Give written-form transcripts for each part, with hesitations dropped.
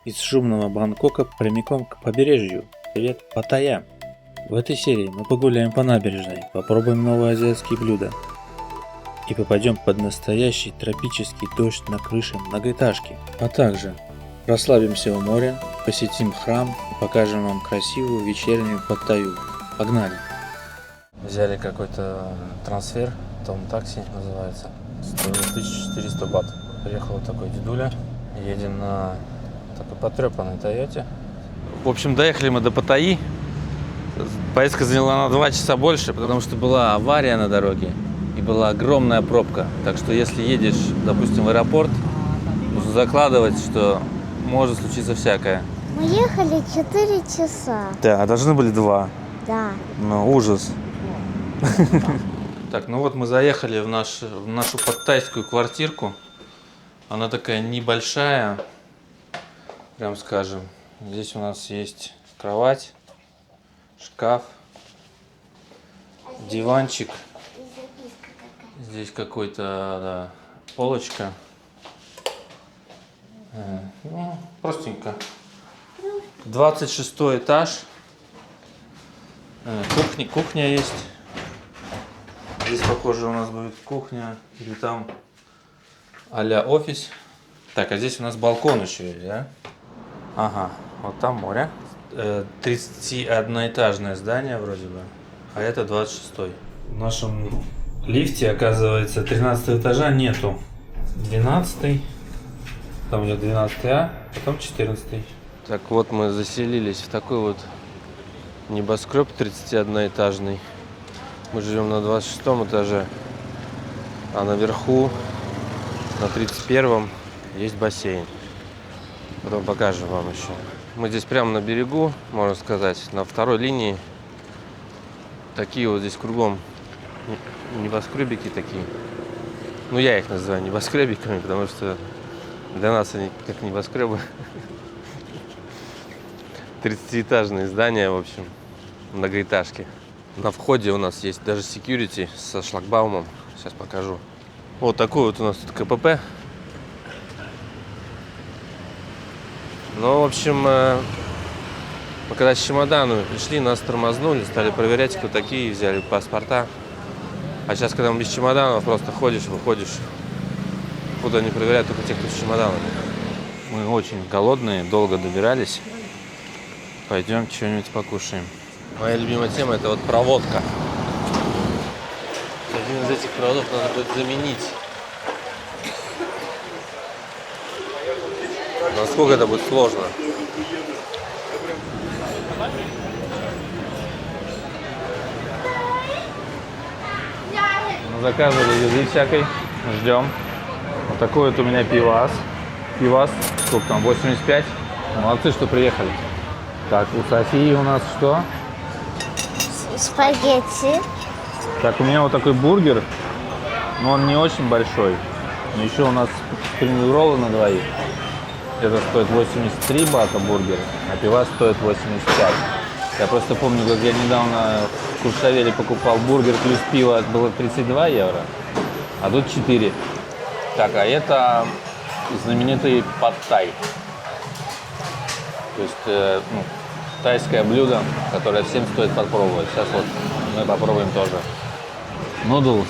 Из шумного Бангкока прямиком к побережью. Привет, Паттайя! В этой серии мы погуляем по набережной, попробуем новые азиатские блюда и попадем под настоящий тропический дождь на крыше многоэтажки. А также расслабимся у моря, посетим храм и покажем вам красивую вечернюю Паттайю. Погнали! Взяли какой-то трансфер, Том Такси называется, стоит 1400 бат. Приехал вот такой дедуля, едем на такой потрепанной Тойоте. В общем, доехали мы до Паттайи. Поездка заняла на 2 часа больше, потому что была авария на дороге и была огромная пробка. Так что если едешь, допустим, в аэропорт, нужно закладывать, что может случиться всякое. Мы ехали 4 часа. Да, а должны были 2. Да. Ну, ужас. Так, ну вот мы заехали в нашу паттайскую квартирку. Она такая небольшая, прям скажем. Здесь у нас есть кровать, шкаф, диванчик. Здесь какой-то, да, полочка. Ну, простенько. 26 этаж. Кухня есть. Здесь, похоже, у нас будет кухня или там а-ля офис. Так, а здесь у нас балкон еще есть, да? Ага, вот там море. 31-этажное здание вроде бы, а это 26-й. В нашем лифте, оказывается, 13 этажа нету. 12-й, там идет 12А, потом 14-й. Так вот, мы заселились в такой вот небоскреб 31-этажный. Мы живем на 26 этаже, а наверху, на 31-м, есть бассейн. Потом покажем вам еще. Мы здесь прямо на берегу, можно сказать, на второй линии. Такие вот здесь кругом небоскребики такие. Ну, я их называю небоскребиками, потому что для нас они как небоскребы. 30-этажные здания, в общем, многоэтажки. На входе у нас есть даже security со шлагбаумом. Сейчас покажу. Вот такой вот у нас тут КПП. Ну, в общем, мы когда с чемоданами пришли, нас тормознули, стали проверять, кто такие, взяли паспорта. А сейчас, когда мы без чемоданов, просто ходишь, выходишь, куда они проверяют только тех, кто с чемоданами. Мы очень голодные, долго добирались. Пойдем что-нибудь покушаем. Моя любимая тема — это вот проводка. Один из этих проводов надо будет заменить. Насколько это будет сложно? Мы заказывали еды всякой, ждем. Вот такой вот у меня пивас. Пивас, сколько там, 85. Молодцы, что приехали. Так, у Софии у нас что? Спагетти. Так, у меня вот такой бургер, но он не очень большой. Но еще у нас спринг-роллы на двоих. Это стоит 83 бата бургер, а пивас стоит 85. Я просто помню, как я недавно в Куршавеле покупал бургер плюс пиво, это было 32 евро, а тут 4. Так, а это знаменитый паттай. То есть, тайское блюдо, которое всем стоит попробовать. Сейчас вот мы попробуем тоже. Нудлс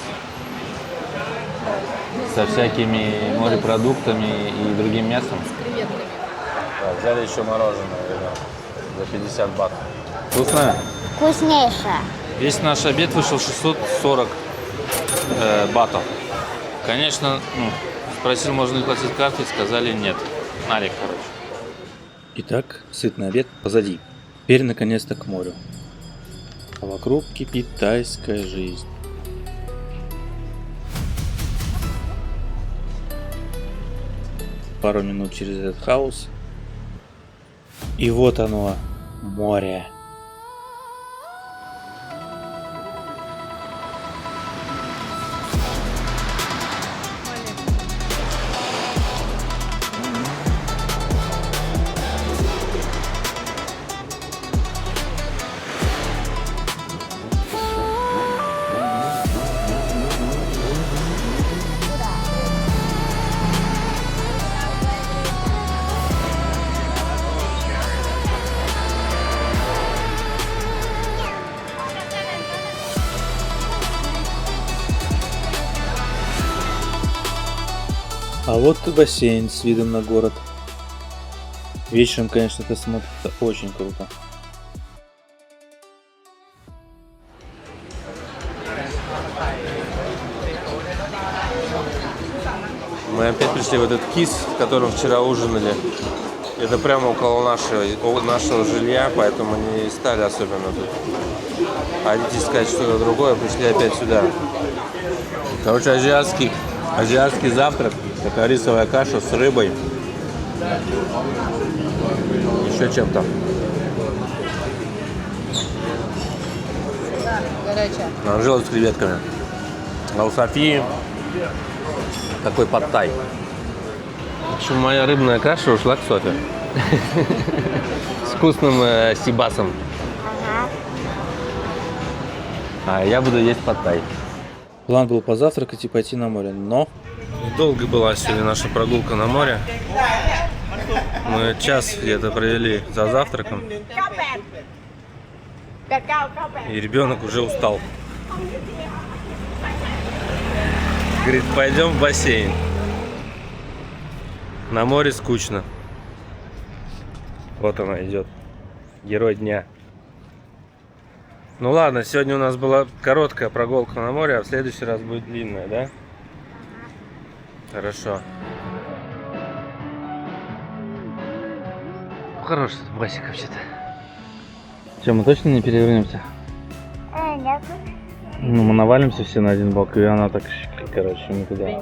со всякими морепродуктами и другим мясом. С креветками. Да, взяли еще мороженое, ребят, за 50 бат. Вкусное? Вкуснейшее. Весь наш обед вышел 640 батов. Конечно, спросил, можно ли платить картой, сказали нет. Налик, короче. Итак, сытный обед позади. Теперь наконец-то к морю. А вокруг кипит тайская жизнь. Пару минут через этот хаос. И вот оно, море. А вот и бассейн с видом на город. Вечером, конечно, это смотрится очень круто. Мы опять пришли в этот КИС, в котором вчера ужинали. Это прямо около нашего жилья, поэтому не стали особенно тут. Хотите искать что-то другое, пришли опять сюда. Короче, азиатский завтрак. Такая рисовая каша с рыбой. Еще чем-то. Анжела с креветками. А у Софии такой пад-тай. В общем, моя рыбная каша ушла к Софе. С вкусным сибасом. А я буду есть пад-тай. План был позавтракать и пойти на море, но... Долго была сегодня наша прогулка на море. Мы час где-то провели за завтраком. И ребенок уже устал. Говорит, пойдем в бассейн. На море скучно. Вот она идет. Герой дня. Ну ладно, сегодня у нас была короткая прогулка на море, а в следующий раз будет длинная, да? Хорошо. Хороший басик вообще-то. Что, мы точно не перевернемся? Нет. Ну, мы навалимся все на один бок, и она так, короче, мы туда.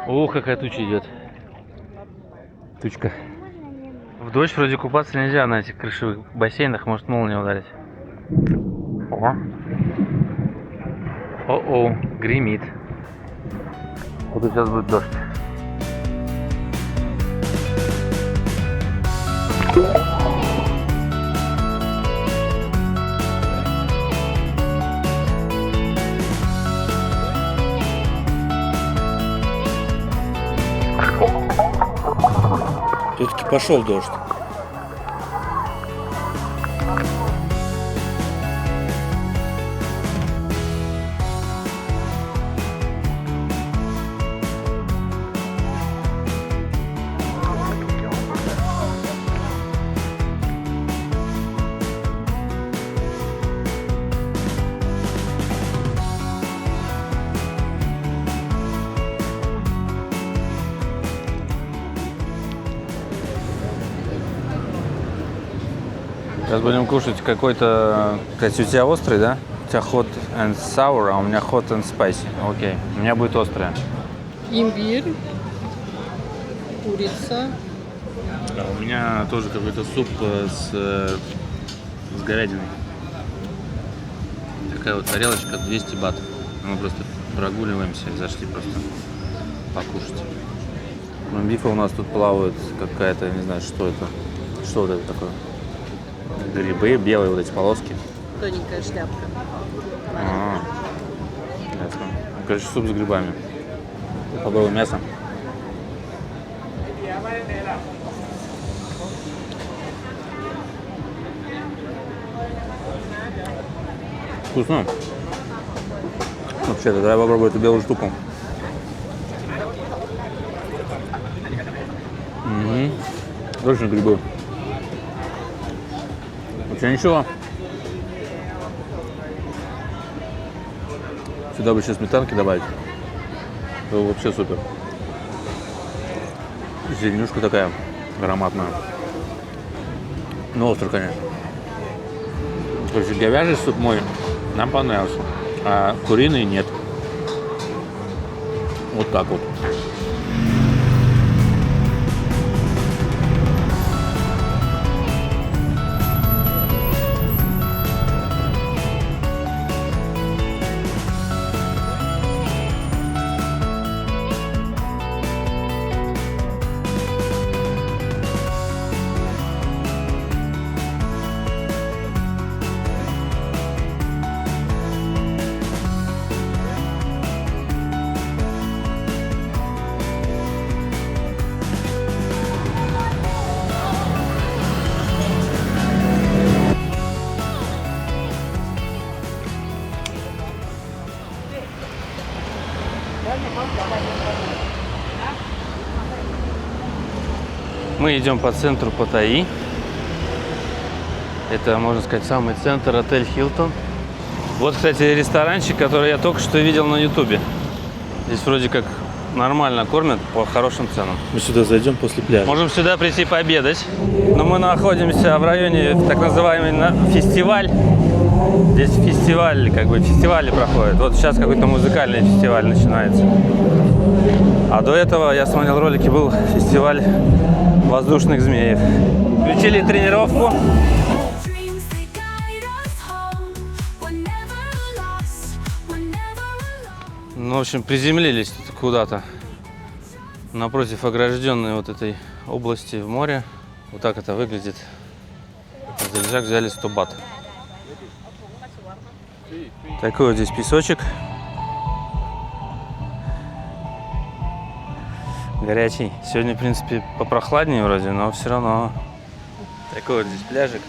О, какая туча идет. Тучка. В дождь вроде купаться нельзя на этих крышевых бассейнах, может молния ударить. О-о, гремит. Вот сейчас будет дождь. Все-таки пошел дождь. Сейчас будем кушать какой-то... Кстати, у тебя острый, да? У тебя hot and sour, а у меня hot and spicy. Окей. У меня будет острое. Имбирь, курица. А у меня тоже какой-то суп с говядиной. Такая вот тарелочка, 200 бат. Мы просто прогуливаемся и зашли просто покушать. Кроме бифа у нас тут плавает какая-то, не знаю, что это. Что вот это такое? Грибы, белые вот эти полоски. Тоненькая шляпка. Ясно. Короче, суп с грибами. Попробуем мясо. Вкусно. Вообще-то, давай попробуем эту белую штуку. Точно грибы. Вообще ничего. Сюда бы еще сметанки добавить. Это вообще супер. Зеленюшка такая ароматная. Но острый, конечно. Короче, говяжий суп мой нам понравился, а куриный нет. Вот так вот. Мы идем по центру Паттайи. Это, можно сказать, самый центр, отель Hilton. Вот, кстати, ресторанчик, который я только что видел на ютубе. Здесь вроде как нормально кормят по хорошим ценам. Мы сюда зайдем после пляжа. Можем сюда прийти пообедать. Но мы находимся в районе так называемый фестиваль. Здесь фестиваль, как бы фестивали проходят. Вот сейчас какой-то музыкальный фестиваль начинается. А до этого я смотрел ролики, был фестиваль воздушных змеев. Включили тренировку. Ну, в общем, приземлились тут куда-то напротив огражденной вот этой области в море. Вот так это выглядит. За лежак взяли 100 бат. Такой вот здесь песочек. Горячий. Сегодня, в принципе, попрохладнее вроде, но все равно. Такой вот здесь пляжик.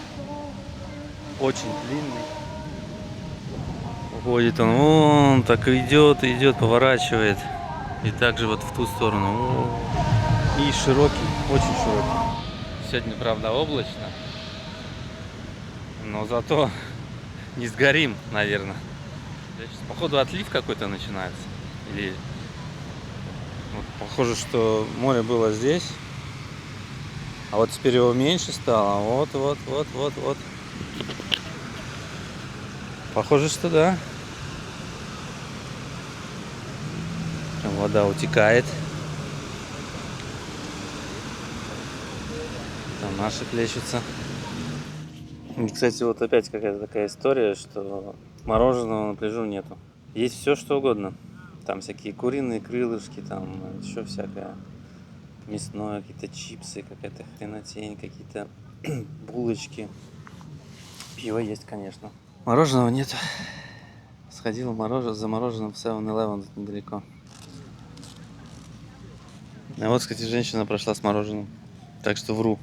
Очень длинный. Уходит он вон, так идет, идет, поворачивает. И также вот в ту сторону. И широкий, очень широкий. Сегодня, правда, облачно. Но зато не сгорим, наверное. Походу, отлив какой-то начинается. Или вот, похоже, что море было здесь. А вот теперь его меньше стало. Вот. Похоже, что да. Вода утекает. Там наши плещутся. И, кстати, вот опять какая-то такая история, что мороженого на пляжу нету. Есть все, что угодно. Там всякие куриные крылышки, там еще всякое мясное, какие-то чипсы, какая-то хренотень, какие-то булочки. Пиво есть, конечно. Мороженого нет. Сходил за мороженым в 7-Eleven тут недалеко. А вот, кстати, женщина прошла с мороженым. Так что вру.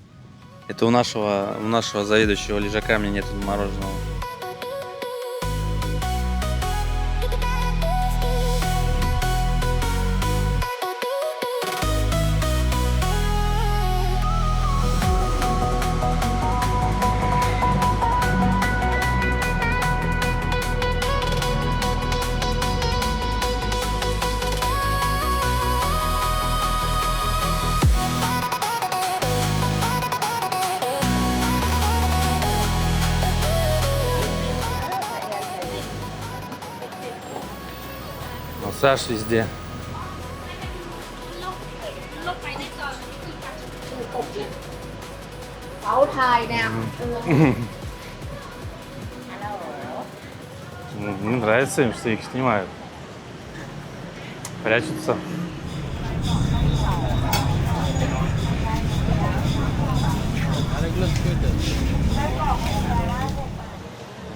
Это у нашего заведующего лежака мне нет мороженого. Массаж везде. Мне нравится им, что их снимают. Прячутся.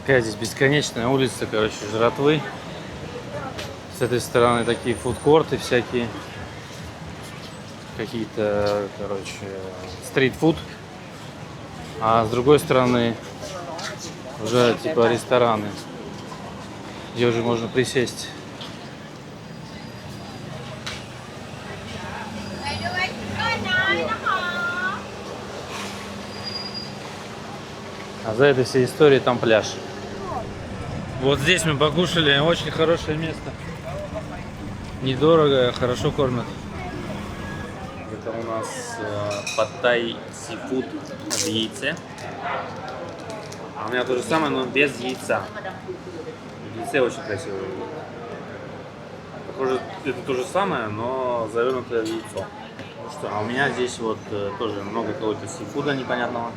Такая здесь бесконечная улица, короче, жратвы. С этой стороны такие фудкорты всякие. Какие-то, короче, стрит-фуд. А с другой стороны уже типа рестораны, где уже можно присесть. А за этой всей историей там пляж. Вот здесь мы покушали, очень хорошее место. Недорого, хорошо кормят. Это у нас Паттай сифуд в яйце. А у меня то же самое, но без яйца. Яйце очень красивое. Похоже, это то же самое, но завернутое в яйцо. Ну что, а у меня здесь вот тоже много какого-то сифуда непонятного.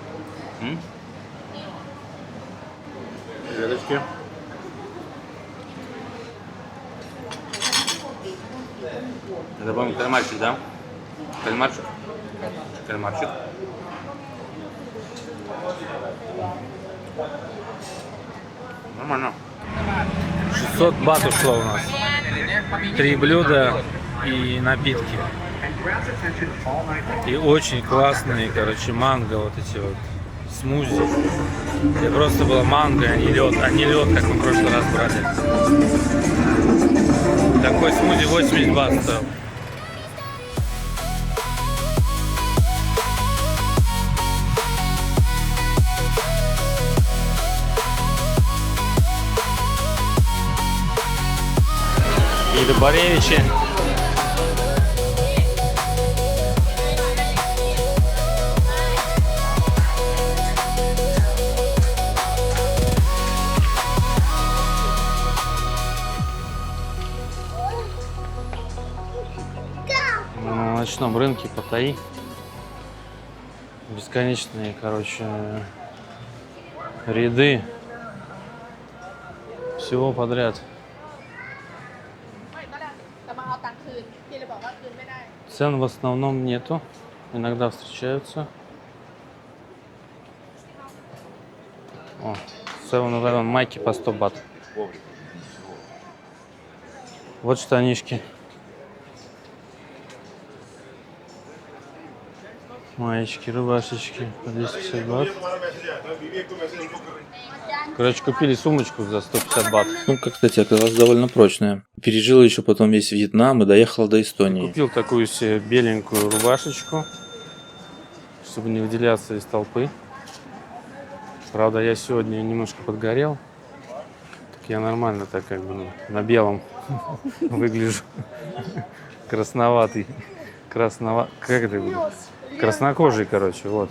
Креветочки. Это, по-моему, кальмарчик, да? Кальмарчик. Кальмарчик. Нормально. 600 бат ушло у нас. 3 блюда и напитки. И очень классные, короче, манго вот эти вот. Смузи. Где просто было манго, а не лед, как мы в прошлый раз брали. Такой смузи 80 бат стоил. Любаревичи. На ночном рынке Паттайи. Бесконечные, короче, ряды всего подряд. Цен в основном нету, иногда встречаются. О, 7-Eleven майки по 100 бат. Вот штанишки. Маечки, рубашечки по 250 бат. Короче, купили сумочку за 150 бат. Сумка, кстати, оказалась довольно прочная. Пережила еще потом весь Вьетнам и доехала до Эстонии. Купил такую себе беленькую рубашечку, чтобы не выделяться из толпы. Правда, я сегодня немножко подгорел. Так я нормально так как бы на белом выгляжу. Красноватый. Как это будет? Краснокожий, короче, вот.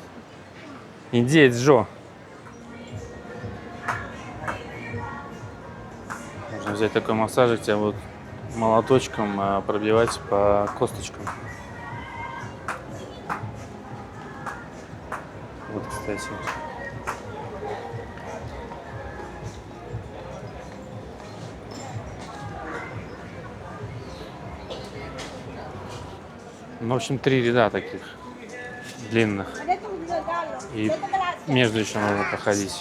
Индеец Джо. Можно взять такой массажик, тебя вот молоточком пробивать по косточкам. Вот, кстати. Ну, в общем, 3 ряда таких длинных. И между еще можно проходить.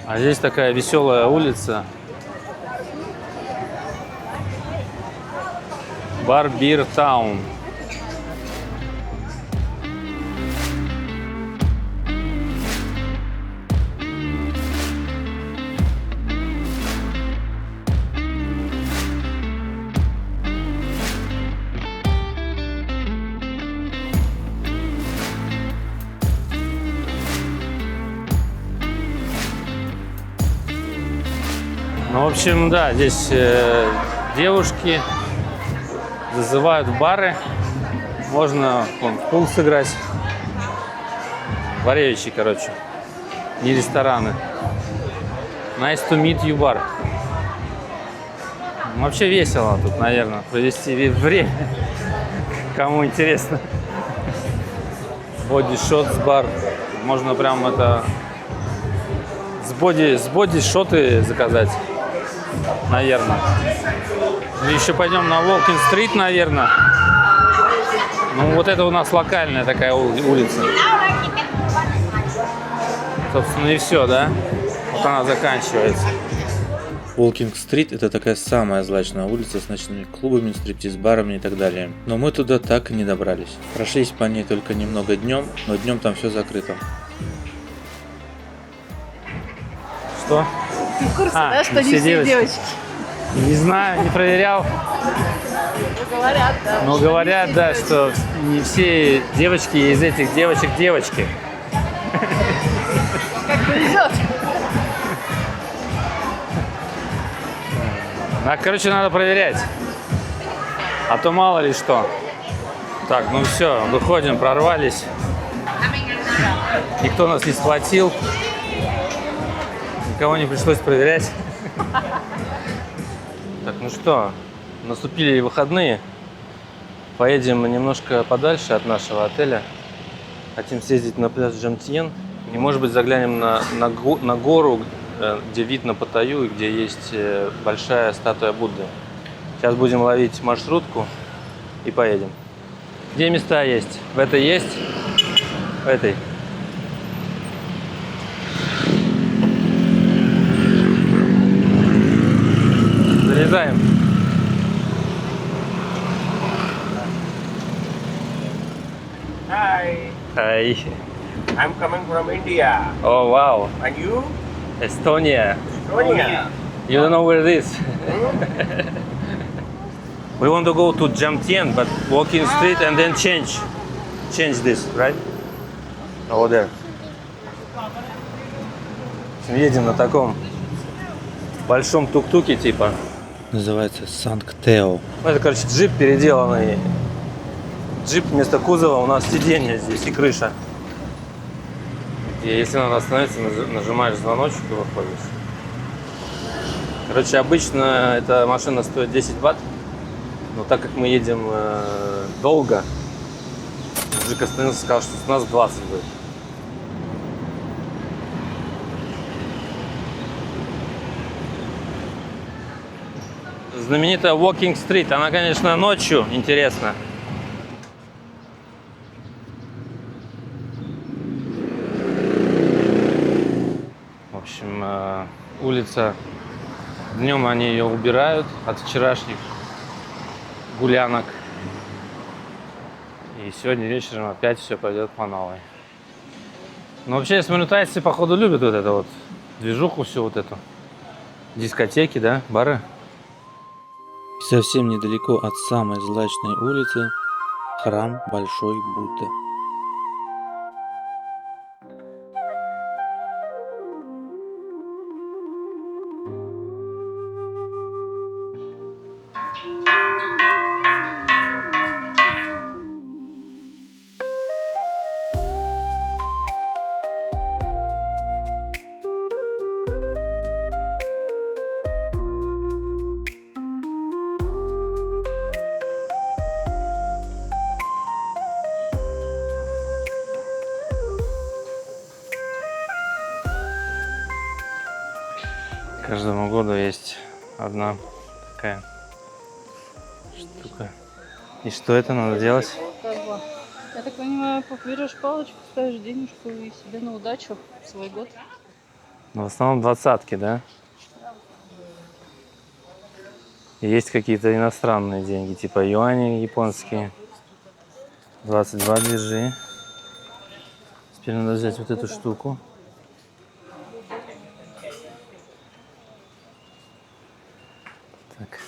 А здесь такая веселая улица. Бар Бир Таун. Ну, в общем, да, здесь девушки зазывают в бары. Можно вон, в пул сыграть. Варевичи, короче. Не рестораны. Nice to meet you бар. Вообще весело тут, наверное, провести время. Кому интересно. Body Shots бар. Можно прям это с боди шоты заказать. Наверное. Еще пойдем на Walking Street, наверное. Ну, вот это у нас локальная такая улица. Собственно, и все, да? Вот она заканчивается. Walking Street — это такая самая злачная улица с ночными клубами, стриптиз-барами и так далее. Но мы туда так и не добрались. Прошлись по ней только немного днем, но днем там все закрыто. Что? Ты в курсе, да, что не все девочки? Не знаю, не проверял. Говорят, да. Но говорят, да, что не все девочки из этих девочек девочки. Как повезет. Короче, надо проверять. А то мало ли что. Так, ну все, выходим, прорвались. Никто нас не схватил. Никого не пришлось проверять. Так, ну что, наступили выходные. Поедем немножко подальше от нашего отеля. Хотим съездить на пляж Джамтьен. И, может быть, заглянем на гору, где вид на Паттайю и где есть большая статуя Будды. Сейчас будем ловить маршрутку и поедем. Где места есть? В этой есть? В этой. Залезаем. Hi, Hi. I'm coming from India. Oh wow. And you? Estonia. Estonia. You don't know where it is. We want to go to Jamtien, but walking street and then change this, right? Over there. Едем на таком в большом тук-туке типа. Называется Санктео. Ну, это, короче, джип переделанный. Джип вместо кузова у нас сиденье здесь и крыша. И если надо остановиться, нажимаешь звоночек и выходишь. Короче, обычно эта машина стоит 10 бат. Но так как мы едем долго, мужик остановился и сказал, что с нас 20 будет. Знаменитая Walking Street, она, конечно, ночью интересна. В общем, улица, днем они ее убирают от вчерашних гулянок. И сегодня вечером опять все пойдет по новой. Но вообще, я смотрю, тайцы, походу, любят вот эту вот движуху, всю вот эту. Дискотеки, да, бары. И совсем недалеко от самой злачной улицы храм Большой Будды. Каждому году есть одна такая штука. И что это надо делать? Как бы, я так понимаю, берешь палочку, ставишь денежку и себе на удачу в свой год. Ну, в основном двадцатки, да? И есть какие-то иностранные деньги, типа юани японские. 22 держи. Теперь надо взять вот эту штуку. Так,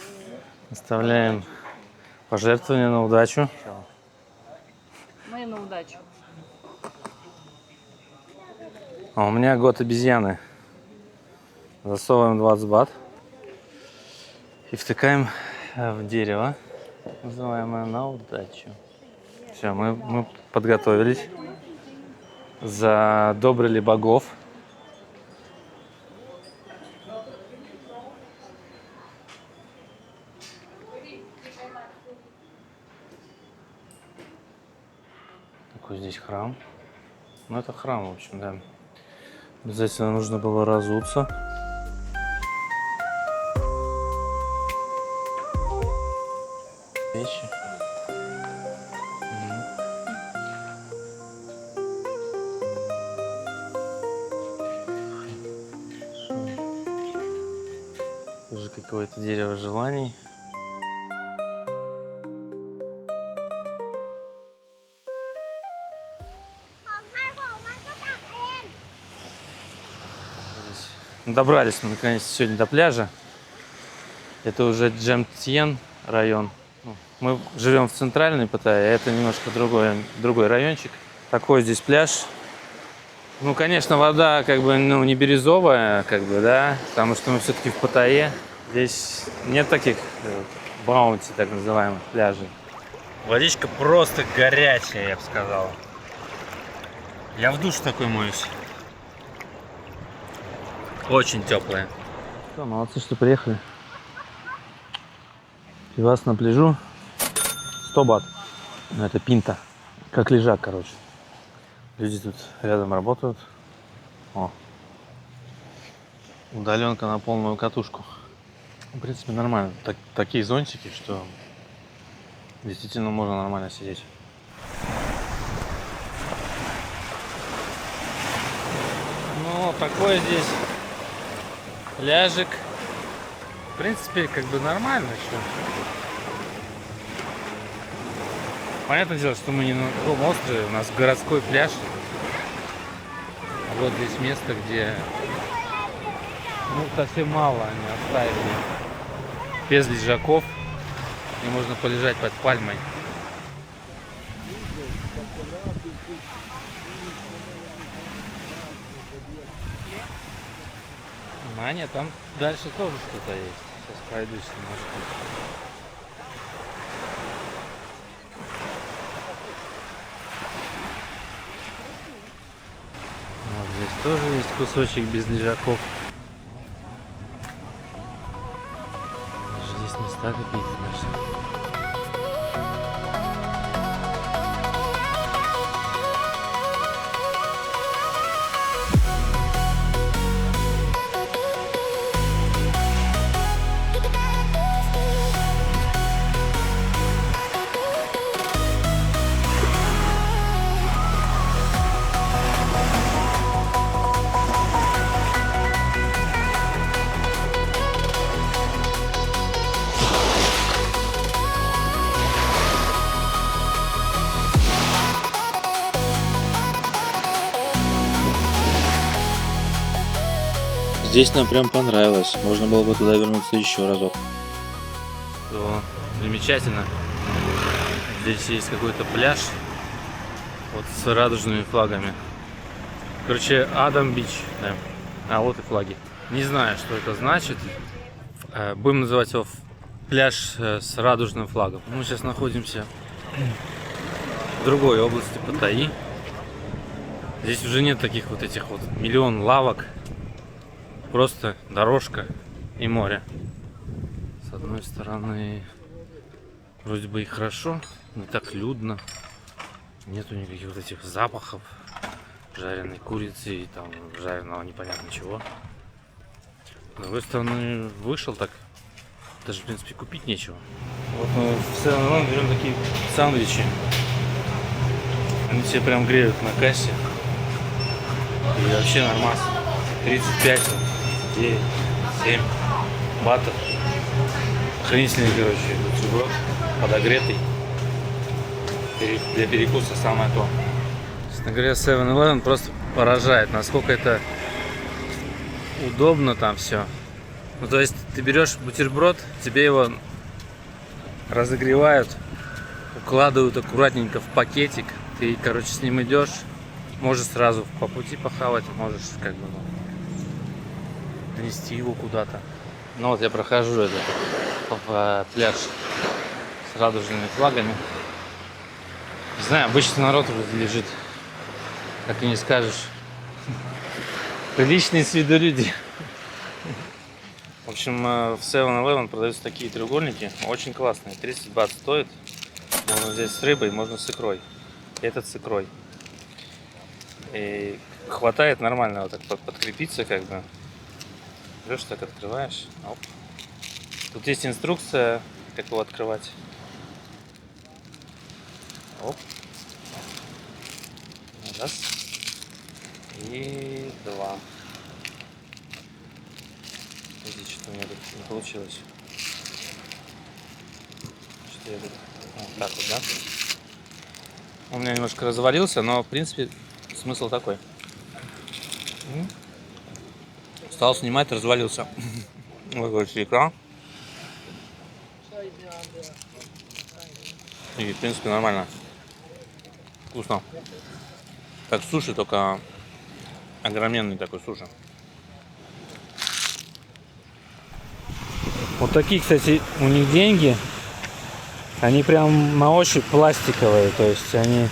оставляем пожертвование на удачу. Мы на удачу. А у меня год обезьяны. Засовываем 20 бат и втыкаем в дерево, называемое на удачу. Все, мы подготовились, задобрили богов. Такой здесь храм. Ну, это храм, в общем, да. Обязательно нужно было разуться. Вещи. Тоже какое-то дерево желаний. Добрались мы наконец сегодня до пляжа. Это уже Джемтьен район. Мы живем в центральной Паттайе, а это немножко другой райончик. Такой здесь пляж. Ну, конечно, вода как бы не бирюзовая, как бы, да, потому что мы все-таки в Паттайе. Здесь нет таких баунти, так называемых, пляжей. Водичка просто горячая, я бы сказал. Я в душ такой моюсь. Очень теплая. Все, молодцы, что приехали. Пивас на пляжу. 100 бат. Ну, это пинта. Как лежак, короче. Люди тут рядом работают. О. Удаленка на полную катушку. В принципе, нормально. Такие зонтики, что действительно можно нормально сидеть. Ну, такой здесь пляжик. В принципе, как бы нормально все. Понятное дело, что мы не на таком острове, у нас городской пляж. А вот здесь место, где совсем мало они оставили. Без лежаков. И можно полежать под пальмой. А нет, там дальше тоже что-то есть. Сейчас пройдусь немножко. Вот здесь тоже есть кусочек без лежаков. Здесь места какие-то наши. Здесь нам прям понравилось. Можно было бы туда вернуться еще разок. То замечательно. Здесь есть какой-то пляж вот с радужными флагами. Короче, Адам Бич, да. А вот и флаги. Не знаю, что это значит. Будем называть его пляж с радужным флагом. Мы сейчас находимся в другой области Паттайи. Здесь уже нет таких вот этих вот миллион лавок. Просто дорожка и море. С одной стороны, вроде бы и хорошо, не так людно. Нету никаких вот этих запахов жареной курицы и там жареного непонятно чего. С другой стороны, вышел так, даже в принципе купить нечего. Вот мы в 7-Eleven берем такие сандвичи. Они все прям греют на кассе. И вообще нормас. 35, 9, 7 батов. Охренительный, короче, бутерброд подогретый. Для перекуса самое то. Честно говоря, 7-Eleven просто поражает, насколько это удобно там все. Ну, то есть ты берешь бутерброд, тебе его разогревают, укладывают аккуратненько в пакетик. Ты, короче, с ним идешь, можешь сразу по пути похавать, можешь как бы нести его куда-то. Ну вот я прохожу это по пляж с радужными флагами. Не знаю, обычно народ вроде лежит, как и не скажешь. Приличные с виду люди. В общем, в 7-Eleven продаются такие треугольники, очень классные, 30 бат стоит. Можно взять с рыбой, можно с икрой. Этот с икрой. И хватает нормально вот так подкрепиться как бы. Берешь, так открываешь. Оп. Тут есть инструкция, как его открывать. Оп. Раз. И два. Здесь что-то у меня тут не получилось. Что я тут... Вот так вот, да? Он у меня немножко развалился, но в принципе смысл такой. Стал снимать, развалился. Вот, короче, икра. И, в принципе, нормально. Вкусно. Как суши, только огроменный такой суши. Вот такие, кстати, у них деньги. Они прям на ощупь пластиковые. То есть они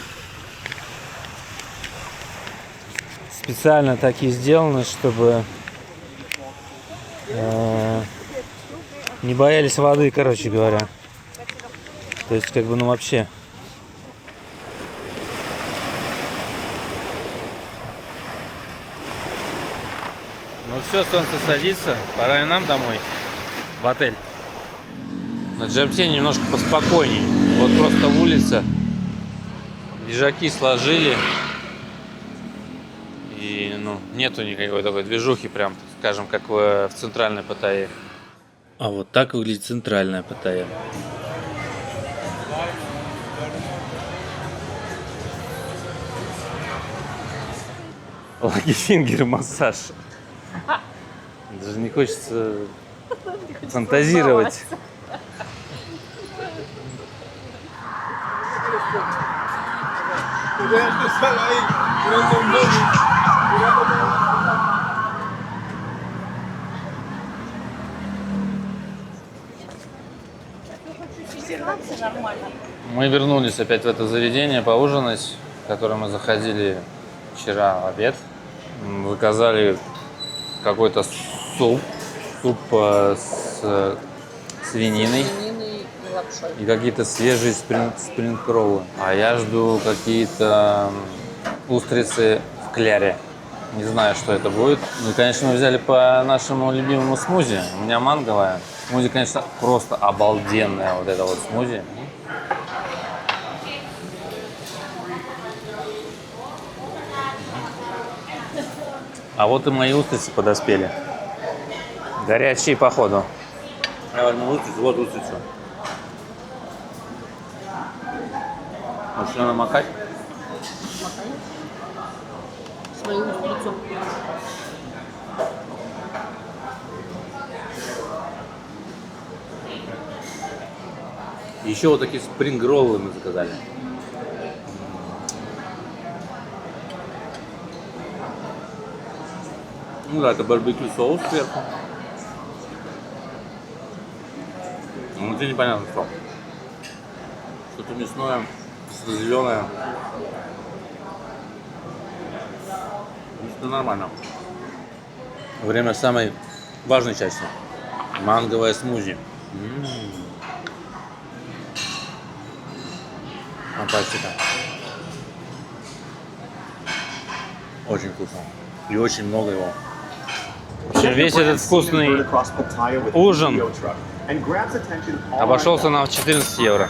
специально такие сделаны, чтобы не боялись воды, короче говоря. То есть, как бы, ну вообще. Ну все, солнце садится, пора и нам домой, в отель. На Джамте немножко поспокойней. Вот просто улица. Лежаки сложили. И, ну, нету никакой такой движухи, прям, скажем, как в центральной Паттайе. А вот так выглядит центральная Паттайя. Лагифингер массаж. Даже не хочется фантазировать. нормально. Мы вернулись опять в это заведение поужинать, в которое мы заходили вчера в обед. Заказали какой-то суп с свининой Свинины и лапшой. и какие-то свежие спринг-роллы. А я жду какие-то устрицы в кляре. Не знаю, что это будет. Ну и, конечно, мы взяли по нашему любимому смузи. У меня манговое. Смузи, конечно, просто обалденное вот это вот смузи. А вот и мои устрицы подоспели. Горячие, походу. Я возьму устрицу, вот устрицу. Можно намокать? Свою устрицу. Еще вот такие спринг-роллы мы заказали. Ну да, это барбекю соус сверху. Внутри непонятно что. Что-то мясное, что-то зеленое. Что нормально. Время самой важной части. Манговое смузи. Фантастика. Очень вкусно. И очень много его. В общем, весь этот вкусный ужин обошелся нам в 14 евро.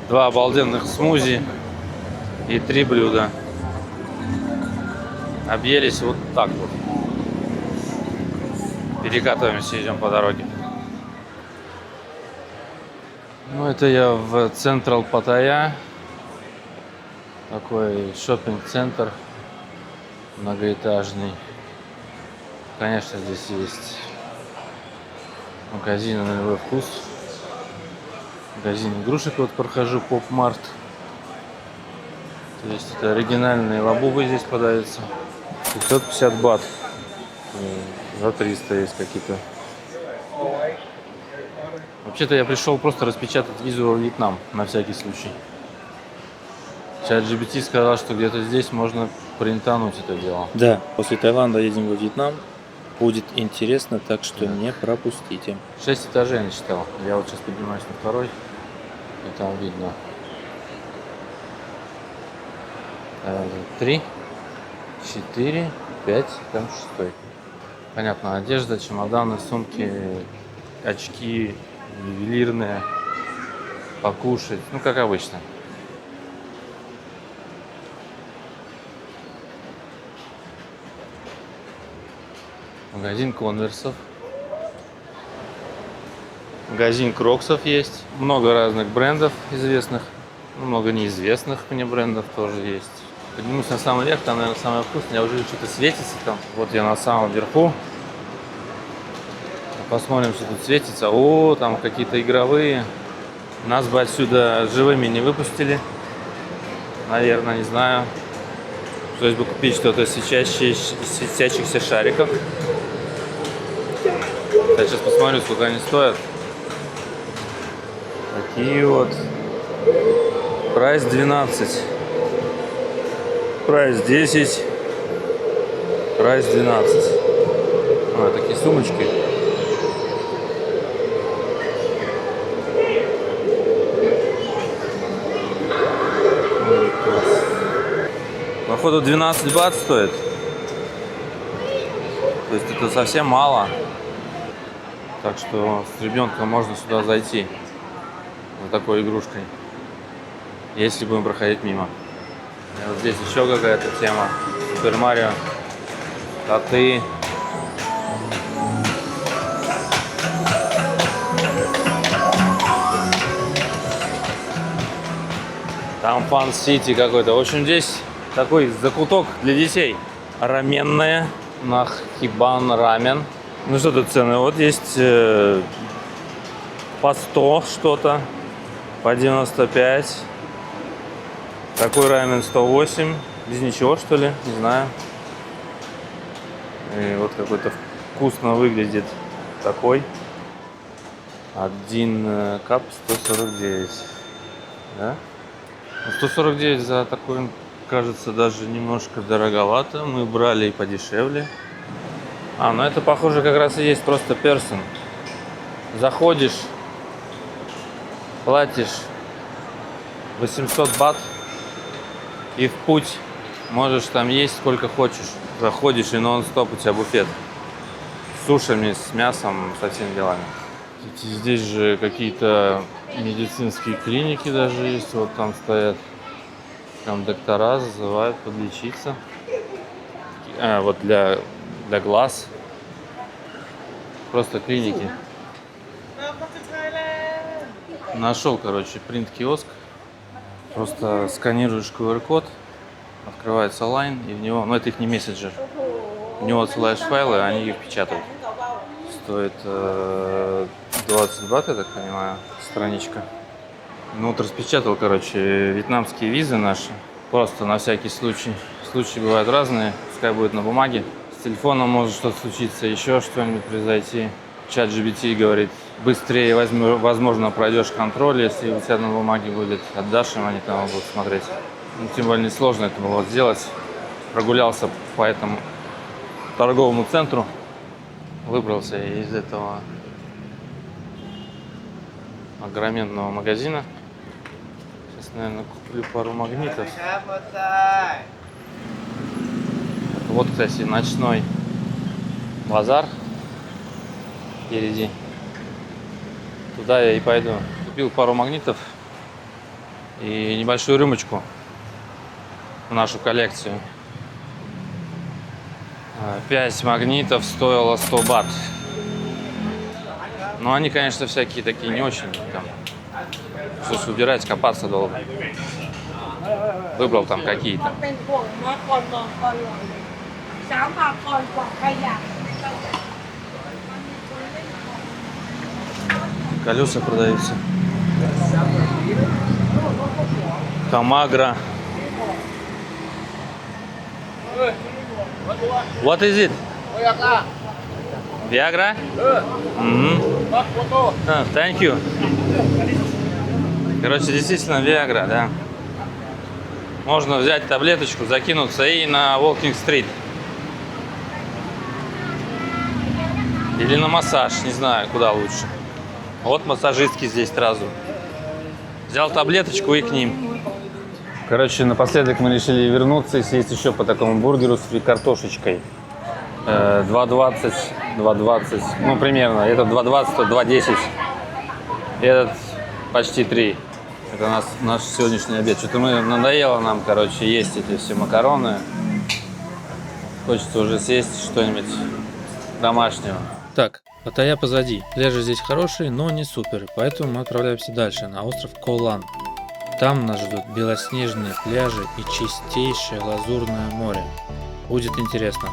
2 обалденных смузи и 3 блюда. Объелись вот так вот. Перекатываемся, идем по дороге. Ну, это я в Централ Паттайя. Такой шоппинг-центр многоэтажный. Конечно, здесь есть магазин на любой вкус. Магазин игрушек вот прохожу, Поп-Март. То есть это оригинальные лабубы здесь подаются. 550 бат. За 300 есть какие-то. Вообще-то я пришел просто распечатать визу во Вьетнам, на всякий случай. ChatGPT сказал, что где-то здесь можно принтануть это дело. Да, после Таиланда едем во Вьетнам. Будет интересно, так что не пропустите. 6 этажей я насчитал. Я вот сейчас поднимаюсь на второй. И там видно 3, 4, 5, там 6. Понятно, одежда, чемоданы, сумки, очки, ювелирные, покушать. Ну, как обычно. Магазин конверсов. Магазин кроксов есть. Много разных брендов известных. Много неизвестных мне брендов тоже есть. Поднимусь на самый верх, там, наверное, самое вкусное. Я уже что-то светится там. Вот я на самом верху. Посмотрим, что тут светится. О, там какие-то игровые. Нас бы отсюда живыми не выпустили. Наверное, не знаю. Пришлось бы купить что-то из светящихся шариков. Я сейчас посмотрю, сколько они стоят. Такие вот. Прайс 12. Прайс 10. Прайс 12. А, такие сумочки. Походу 12 бат стоит. То есть это совсем мало. Так что с ребенком можно сюда зайти. За такой игрушкой. Если будем проходить мимо. И вот здесь еще какая-то тема. Супер Марио. Коты. Там Фан Сити какой-то. В общем, здесь такой закуток для детей. Раменная. Нахибан рамен. Ну что тут цены? Вот есть по 100 что-то. По 95. Такой рамен 108. Без ничего, что ли? Не знаю. И вот какой-то вкусно выглядит такой. Один кап 149. Да? Ну, 149 за такой, кажется, даже немножко дороговато. Мы брали и подешевле. Ну это, похоже, как раз и есть просто персон. Заходишь, платишь 800 бат и в путь. Можешь там есть сколько хочешь. Заходишь и нон-стоп у тебя буфет. С сушами, с мясом, со всеми делами. Здесь же какие-то медицинские клиники даже есть. Вот там стоят. Там доктора зазывают подлечиться. Вот для глаз. Просто клиники. Нашел, короче, принт-киоск. Просто сканируешь QR-код, открывается лайн, и в него, ну это их не мессенджер, в него отсылаешь файлы, они их печатают. Стоит 20 бат, я так понимаю, страничка. Ну вот распечатал, короче, вьетнамские визы наши, просто на всякий случай. Случаи бывают разные, пускай будет на бумаге. С телефоном может что-то случиться, еще что-нибудь произойти. ChatGPT говорит, быстрее, возможно, пройдешь контроль, если у тебя на бумаге будет, отдашь им, они там будут смотреть. Ну, тем более несложно это было сделать. Прогулялся по этому торговому центру, выбрался из этого огроменного магазина. Сейчас, наверное, куплю пару магнитов. Вот, кстати, ночной базар впереди. Туда я и пойду. Купил пару магнитов и небольшую рюмочку в нашу коллекцию. 5 магнитов стоило 100 бат. Но они, конечно, всякие такие не очень. Там, что ж выбирать, копаться долго. Выбрал там какие-то. Колеса продаются. Камагра. What is it? Viagra? Thank you. Короче, действительно Viagra, да. Можно взять таблеточку, закинуться и на Walking Street. Или на массаж, не знаю, куда лучше. Вот массажистки здесь сразу. Взял таблеточку и к ним. Короче, напоследок мы решили вернуться и съесть еще по такому бургеру с картошечкой. 2,20, 2,20, ну примерно. Этот 2,20, тот 2,10. И этот почти 3. Это наш сегодняшний обед. Что-то надоело нам, короче, есть эти все макароны. Хочется уже съесть что-нибудь домашнего. Так, Паттайя позади. Пляжи здесь хорошие, но не супер, поэтому мы отправляемся дальше, на остров Колан. Там нас ждут белоснежные пляжи и чистейшее лазурное море. Будет интересно.